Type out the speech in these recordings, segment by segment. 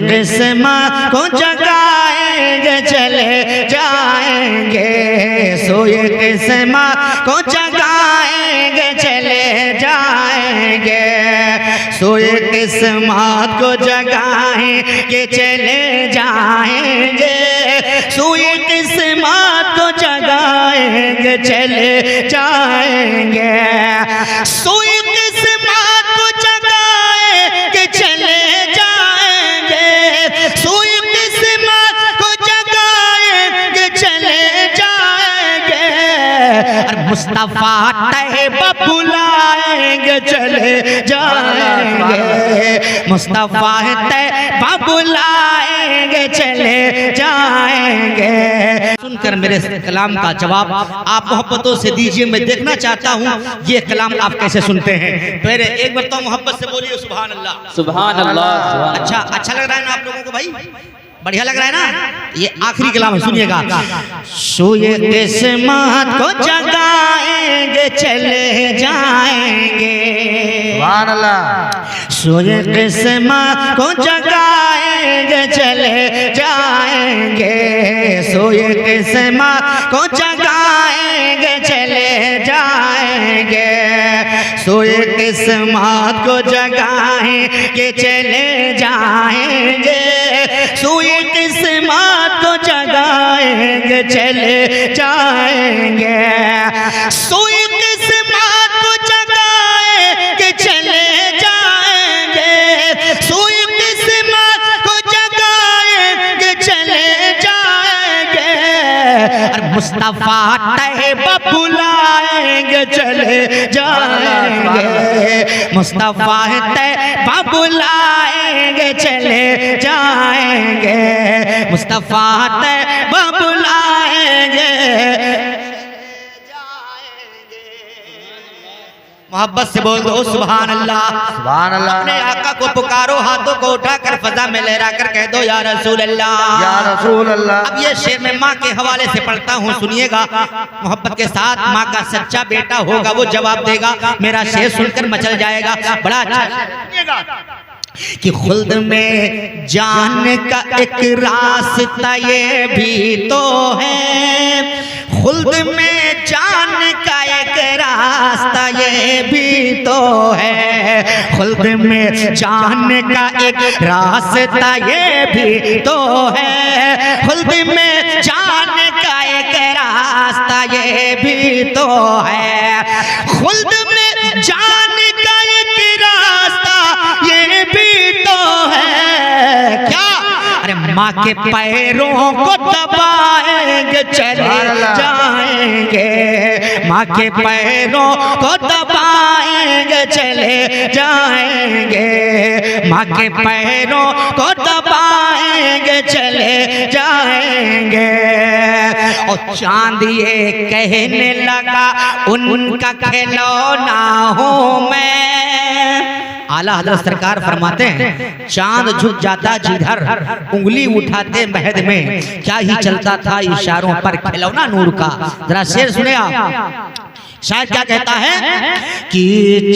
किस्मत को जगाएंगे चले जाएंगे, सोए किस्मत को जगाएंगे चले जाएंगे, सोए किस्मत को जगाएंगे चले जाएंगे, सोए किस्मत को जगाएंगे चले जाएंगे, सोए किस्मत को जगाएंगे चले जाएंगे, सोए किस्मत को जगाएंगे चले जाएंगे, और मुस्तफा तैयबा बुलाएंगे चले जाएंगे, मुस्तफा तैयबा बुलाएंगे चले जाएंगे। सुनकर मेरे कलाम का जवाब आप मोहब्बतों से दीजिए, मैं देखना चाहता हूँ ये कलाम आप कैसे सुनते हैं। पहले एक बार तो मोहब्बत से बोलिए सुभान अल्लाह। सुभान अल्लाह। अच्छा लग रहा है ना आप लोगों को भाई? बढ़िया लग रहा है ना? ये आखिरी कलाम है, सुनिएगा। सोए किस्मत को जगाएंगे चले जाएंगे, सुभान अल्लाह। सोए किस्मत को जगाएंगे चले जाएंगे, सोए किस्मत को जगाएंगे चले जाएंगे, सोए किस्मत को जगाएंगे चले जाएंगे, सोए किस्मत को जगाएंगे चले जाएंगे, सोए किस्मत को जगाएंगे चले जाएंगे, सोए किस्मत को जगाएंगे चले जाएंगे, और मुस्तफा तैयबा बुलाएंगे चले जाएंगे, मुस्तफा तैयबा बुलाएंगे चले जाएंगे, मुस्तफा तैयबा बुलाएंगे। मोहब्बत से बोल दो सुभान अल्लाह। सुभान अल्लाह। अपने आका को पुकारो, हाथों को उठाकर फजा में लहरा कर कह दो या रसूल अल्लाह, या रसूल अल्लाह। अब ये शेर मैं माँ के हवाले से पढ़ता हूँ, सुनिएगा मोहब्बत के साथ। माँ का सच्चा बेटा होगा वो जवाब देगा, मेरा शेर सुनकर मचल जाएगा। बड़ा अच्छा सुनिएगा कि खुल्द में जान का एक रास्ता ये भी तो है, खुल्द में जान का एक रास्ता ये भी तो है, खुल्द में जान का एक रास्ता ये भी तो है, खुल्द में जान का एक रास्ता ये भी तो है, खुल्द में जान का एक रास्ता ये भी तो है। क्या? अरे माँ के पैरों को दबाएंगे चले जाएंगे, माँ के पैरों को दबाएंगे चले जाएंगे, माँ के पैरों को दबाएंगे चले जाएंगे, और चांद ये कहने लगा उनका खिलौना हूँ मैं। आला हज़रत सरकार फरमाते हैं चांद झुक जाता जिधर, उंगली उठाते महद में, क्या ही चलता था इशारों पर खिलौना नूर का। जरा शेर सुने आप, शायद क्या कहता है कि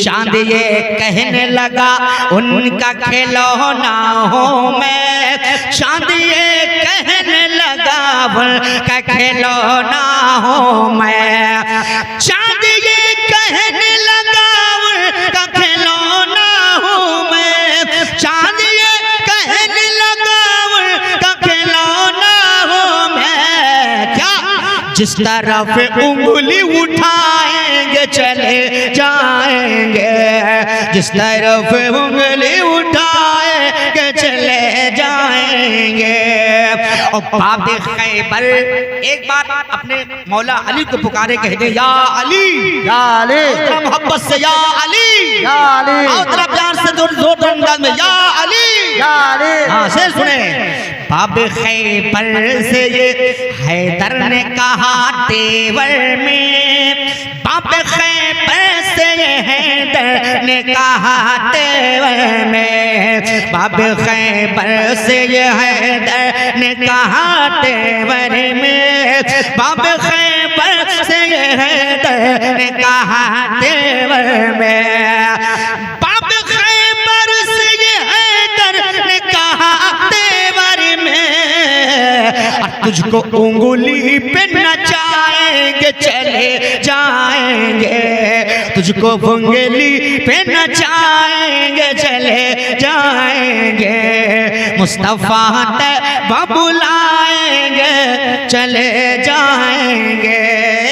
चांद ये कहने लगा उनका खिलौना हो मैं, चांद ये कहने लगा उनका खिलौना हो मैं, चांद ये कहने लगा उनका खिलौना हो मैं, चांद ये कहने लगा उनका खिलौना हो मैं। क्या? जिस तरफ उंगली उठाएंगे चले जाएंगे, जिस तरफ उंगली उठाएंगे चले जाएंगे। और बाब खैबर एक बार अपने मौला अली को पुकारे, कह दे या अली, या अली, मोहब्बत से या अली, या अली, और तरफ प्यार से जोर अंदाज में या अली, या अली। हाँ शेर सुने। बाब खैबर से ये हैदर ने कहा तेवर में, बाब खैबर से ये हैदर ने कहा तेवर में, बाब खैबर से ये हैदर ने कहा तेवर में, बाब खैबर से ये हैदर ने कहा तेवर में, बाब खैबर से ये हैदर ने कहा तुझको उंगली पे नचाएंगे चले जाएंगे, तुझको उंगली पे नचाएंगे चले जाएंगे, मुस्तफा तैयबा बुलाएंगे चले जाएंगे।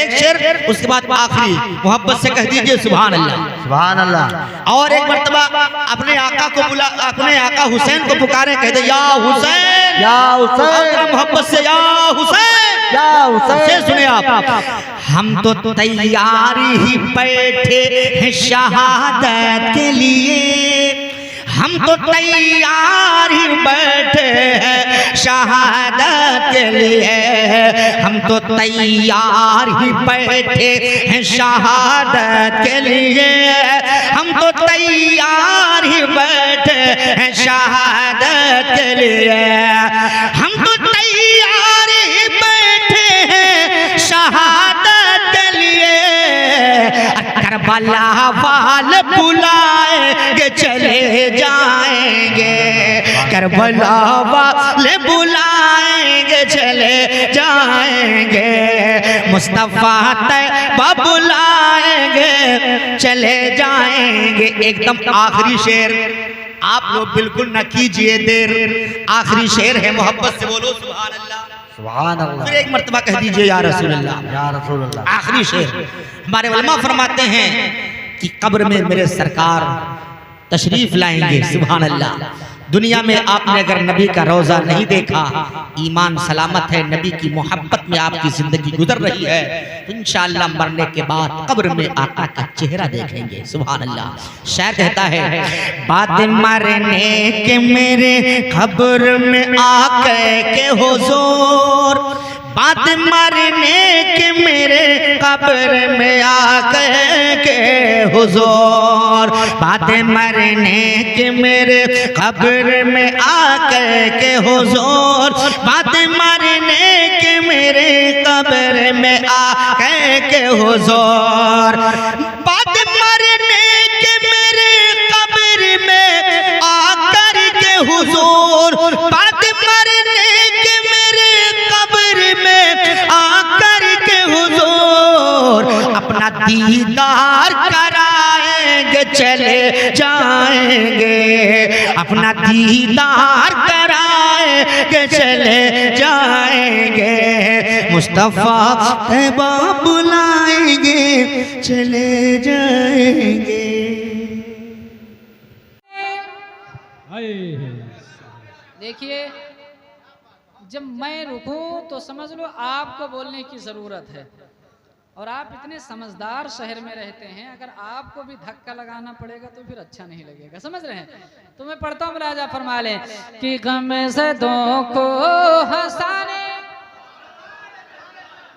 एक शेर, उसके बाद आखिरी मोहब्बत से कह दीजिए सुभान अल्लाह। सुभान अल्लाह। और एक मर्तबा अपने आका को बुला, अपने आका हुसैन को पुकारे, कह दे या हुसैन, या हुसैन, मोहब्बत से या हुसैन, या हुसैन। सुने आप, हम तो तैयार ही बैठे हैं शहादत के लिए, हम तो तैयार ही बैठे हैं शहादत के लिए, हम तो तैयार ही बैठे हैं शहादत के लिए, हम तो तैयार ही बैठे हैं शहादत के लिए, हम तो तैयार ही बैठे हैं शहादत के लिए, करबला वाले बुलाएंगे चले जाएंगे, करबला वाले बुलाएंगे चले जाएंगे, मुस्तफा तैयबा बुलाएंगे चले जाएंगे। एकदम आखिरी शेर, आप लोग बिल्कुल न कीजिए देर, आखिरी शेर है, मोहब्बत से बोलो सुभान अल्लाह। सुभान अल्लाह। फिर एक मर्तबा कह दीजिए या रसूल अल्लाह, या रसूल अल्लाह। आखिरी शेर। हमारे उलमा फरमाते हैं कि कब्र में मेरे सरकार तशरीफ लाएंगे, सुभान अल्लाह। दुनिया में आपने अगर नबी का रोज़ा नहीं देखा, ईमान सलामत है, नबी की मोहब्बत में आपकी जिंदगी गुजर रही है, तो इंशाअल्लाह मरने के बाद कब्र में आका का चेहरा देखेंगे, सुभान अल्लाह। शायर कहता है, बाद मरने के मेरे कब्र में आके के हुजूर, बाद मरने के मेरे कब्र में आके के हुजूर, बाद मरने के मेरे कब्र में आके के हुजूर, बाद मरने के मेरे कब्र में आके के हुजूर, बाद मरने के मेरे कब्र में आकर के हुजूर, बाद मरने के मेरे कब्र में आकर के हुजूर, अपना दीदार कराएंगे चले जाएंगे, अपना दीदार कराएंगे चले जाएंगे, मुस्तफा तैयबा बुलाएंगे चले जाएंगे। देखिए, जब मैं रुकूं तो समझ लो आपको बोलने की ज़रूरत है, और आप इतने समझदार शहर में रहते हैं, अगर आपको भी धक्का लगाना पड़ेगा तो फिर अच्छा नहीं लगेगा, समझ रहे हैं? तो मैं पढ़ता हूँ, राजा फरमा ले कि गम ज़दों को हंसाने,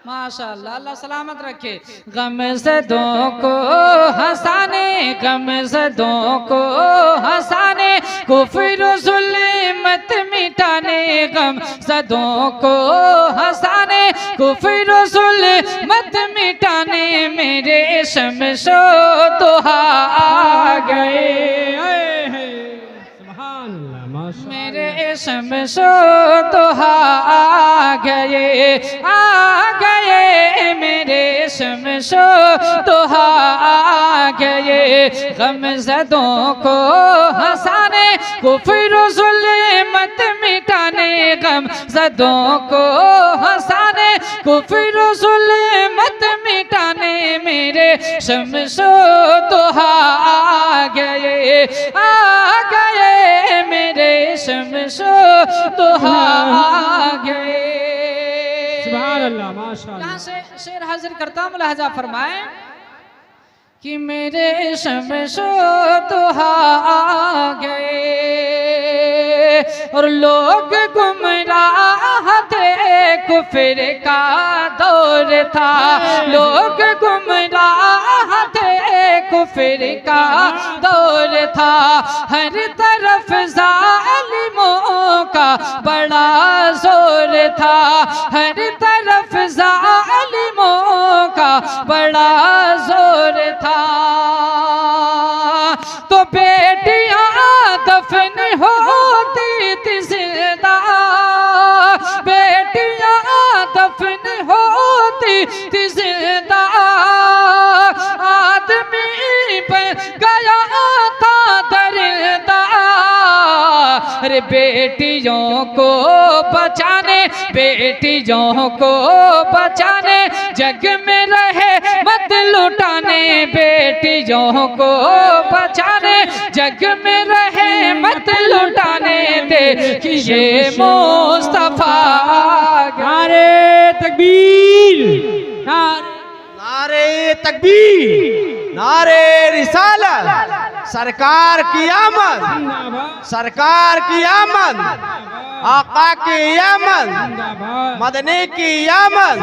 माशाअल्लाह, अल्लाह सलामत रखे, गम ज़दों को हंसाने, गम ज़दों को हंसाने, कुफ्र ज़ुल्मत मिटाने, गम ज़दों को हंसाने, कुफ्र ज़ुल्मत मिटाने, मेरे शमशो दुहा आ गए, मेरे शमशो दुहा आ गए, आ गए, मेरे शमशो दुहा आ गए, गम ज़दों को हंसाने, कुफ्र ज़ुल्मत मिटाने, गम ज़दों को हंसाने, कुफ्र ज़ुल्मत मिटाने, मेरे शमशो दुहा आ गए, आ गए, मेरे शमशो दुहा आ गए। सुभान अल्लाह, माशाअल्लाह। यहाँ से शेर हाजिर करता हूँ, मुलाहजा फरमाए कि मेरे शमशो दुहा आ गए, और लोग गुमराह थे, कुफ्र का दौर था, लोग गुमराह थे, कुफ्र का दौर था, हर तरफ जालिमों का बड़ा जोर था, हर तरफ जालिमों का बड़ा जोर था, तो बेटियां दफन होती थी जिंदा, बेटियां बेटियों को बचाने, बेटियों को बचाने, जग में रहे मत लुटाने, बेटियों को बचाने, जग में रहे मत लुटाने, देखिए मुस्तफा। नारे तकबीर, नारे तकबीर, नारे रिसालत, सरकार की आमद, सरकार की आमद, आका की आमद, मदनी की आमद,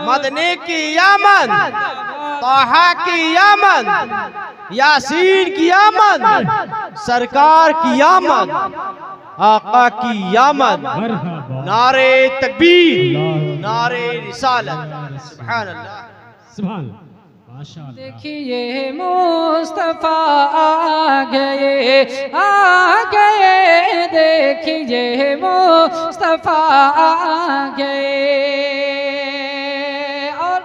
मदनी की आमद, तोहा की आमद, यासीन की आमद, सरकार की आमद, आका की आमद। नारे तकबीर, नारे रिसालत, सुभान अल्लाह, सुभान अल्लाह। देखिए मुस्तफा आ गए, आ गए, देखिए मुस्तफा आ गए। और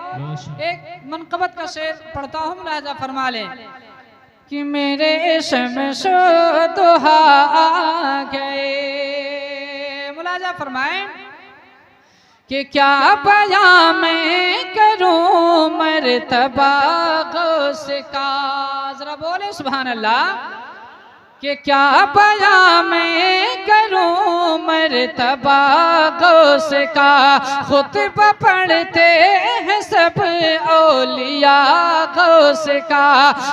एक मनकबत का शेर पढ़ता हूँ, मुलाजा फरमा लें कि मेरे शमशो दुहा आ गए। मुलाजा फरमाएं कि क्या बयां मैं करूं मर्तबा गौस का, जरा बोले सुभान अल्लाह। कि क्या बयां मैं करूं मर्तबा गौस का, खुतबा पढ़ते हैं सब औलिया गौस का,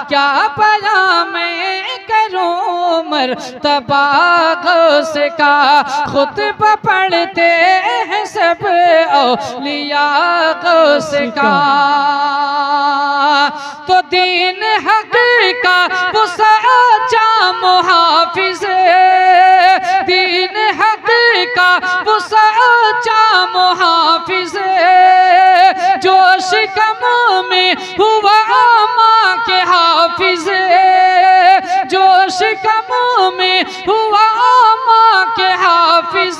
क्या बयां मैं करूं मर्तबा गौस का, खुतबा पढ़ते हैं सब औलिया गौस का। तो दीन हक का वो सच्चा मुहाफिज, दीन हक का वो सच्चा मुहाफिज, जो शिकम में हुआ माँ के हाफिज, जो शिकम में हुआ माँ के हाफिज,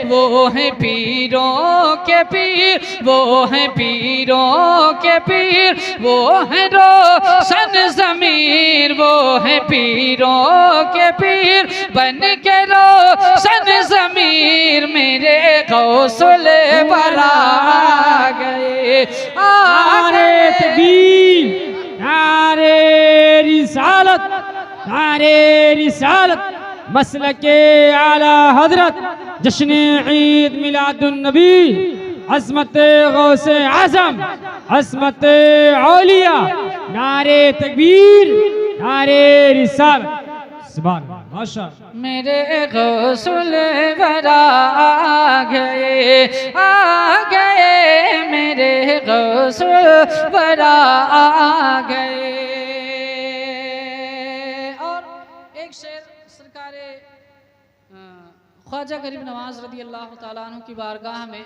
वो है पीरों के पीर, वो है पीरों के पीर, वो है रोशन ज़मीर, वो है पीरों के पीर, बन के रोशन ज़मीर, मेरे गौसुल बरा गए। नारे तकबीर, नारे रिसालत, नारे रिसालत, मसलके आला हजरत, जश्न ईद मिलादुन नबी, अज़मत गौसे आज़म, अज़मत औलिया, नारे तकबीर, नारे रिसालत, सुभान अल्लाह, माशाअल्लाह। मेरे गौसुल बरा आ गए, आ गए, मेरे गौसुल बरा आ गए। और एक शेर सरकारे ख्वाजा गरीब नवाज रदी अल्लाह ताला अन्हु की बारगाह में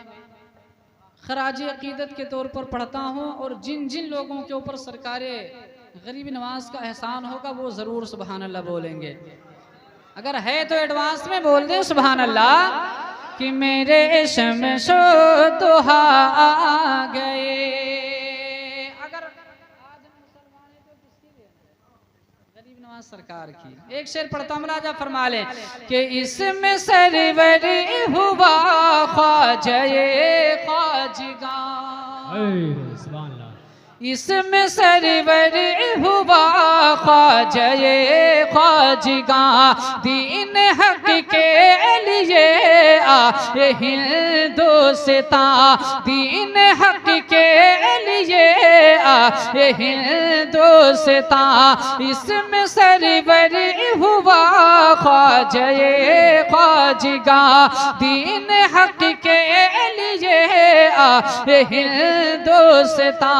खराज अकीदत के तौर पर पढ़ता हूँ, और जिन जिन लोगों के ऊपर सरकारे गरीब नवाज का एहसान होगा वो ज़रूर सुभान अल्लाह बोलेंगे। अगर है तो एडवांस में बोल दें सुभान अल्लाह। कि मेरे शमशो दुहा आ गए। अगर आज हम मुसलमान हैं तो किसकी देन है? गरीब नवाज सरकार की। एक शेर पढ़ता हूं, राजा फरमा ले कि इसमें सरवरी हुआ ख्वाजए ख्वाजगा, इसमें सरवर हुआ ख्वाजए ख्वाजगा, दीन हक के लिए आए हिंदुस्ता, दीन हक के लिए आए हिंदुस्ता, इसमें सरवर हुआ ख्वाजए ख्वाजगा, दीन हक के लिए आए हिंदुस्ता।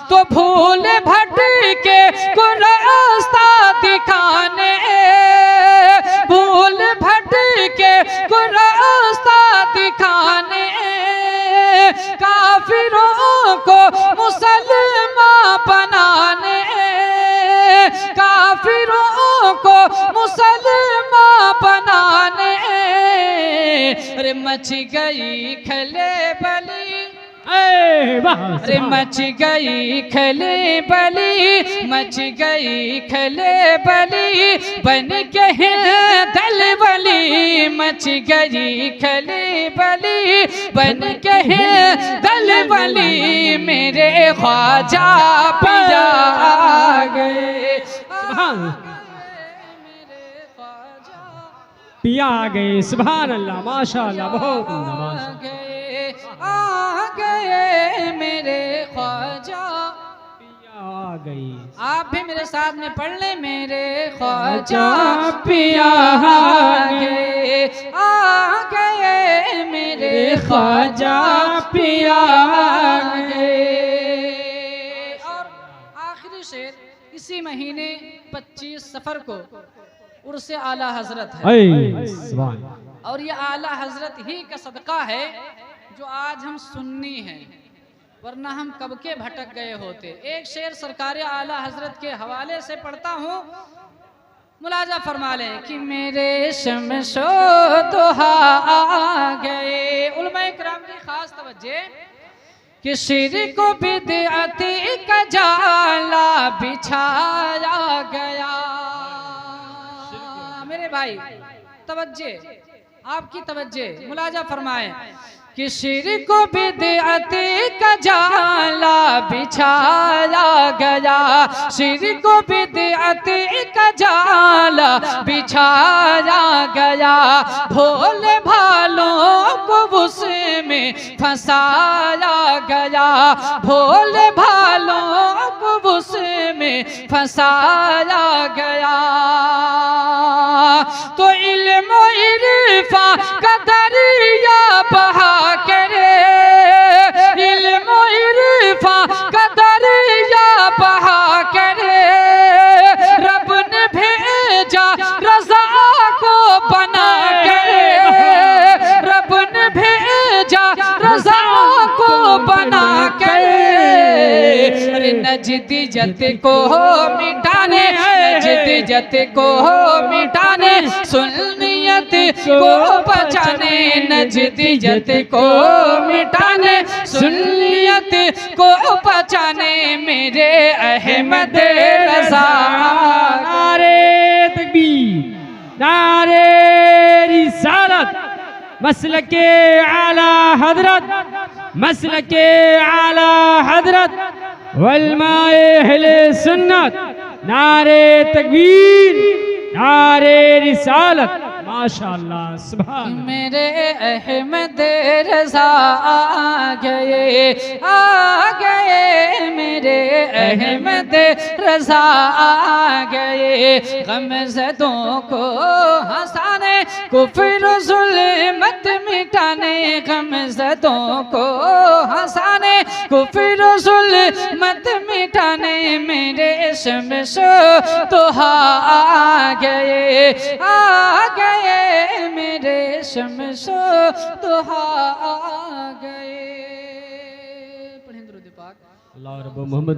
तो भूल भटके को रास्ता दिखाने, भूल भटके को रास्ता दिखाने, काफिरों को मुसलमान बनाने, काफिरों को मुसलमान बनाने। अरे मच गई खले बली, ए वाह अरे मच गई खले बली, मच गई खले बली, बन के दल बली, मच गई खले बली, बन के दल बली, मेरे ख्वाजा पिया आ गए, सुभान मेरे ख्वाजा पिया आ गए। सुभान अल्लाह, माशाअल्लाह, बहुत आ गए मेरे ख्वाजा। पिया आ गई। आप भी मेरे साथ में पढ़ ले, मेरे ख्वाजा पिया आ गए मेरे ख्वाजा पिया आ गए। और आखिरी शेर इसी महीने 25 सफर को उर्स आला हजरत है, ऐ सुभान। और ये आला हजरत ही का सदका है जो आज हम सुन्नी हैं, वरना हम कब के भटक गए होते। एक शेर सरकार आला हजरत के हवाले से पढ़ता हूँ, मुलाजा फरमा लें कि मेरे शमशो दुहा आ गए। उलमाए किराम की खास तवज्जे कि शिर को बिदअती का जाला बिछाया गया। मेरे भाई तवज्जे, आपकी तवज्जे, मुलाजा फरमाएं कि शिर को बिदअती का जाला बिछाया गया, शिर को बिदअती का जाला बिछाया गया, भोले भालों को उसमें फंसाया गया, भोले भालों को उसमें फंसाया गया। तो इल्म इरफा का दरिया बहा करे, इल्म इरफा का दरिया बहा करे, रब ने भेजा रज़ा को बना करे, रब ने भेजा रज़ा को बना करे। अरे नजदी जत को मिटाने, नजदी जत को मिटाने, सुन्नियत को बचाने, नजदी जत को मिटाने, सुन्नियत को बचाने, मेरे अहमद रज़ा। नारे तकबीर, नारे रिसालत, मसलके आला हजरत, मसलके आला हजरत, वल्माए अहले सुन्नत। नारे तकबीर, नारे रिसालत, माशाअल्लाह, सुभान। मेरे अहमद रज़ा आ गए मेरे अहमद रज़ा आ गए, गमज़दों को हंसाने, कुफ्र ज़ुल्मत मिटाने, गमज़दों को हंसाने, कुफ्र ज़ुल्मत मिटाने, मेरे शमशो दुहा आ गए मेरे शमशो दुहा आ गए। पढ़ें दुरूद पाक। अल्लाह रब्बु मोहम्मद।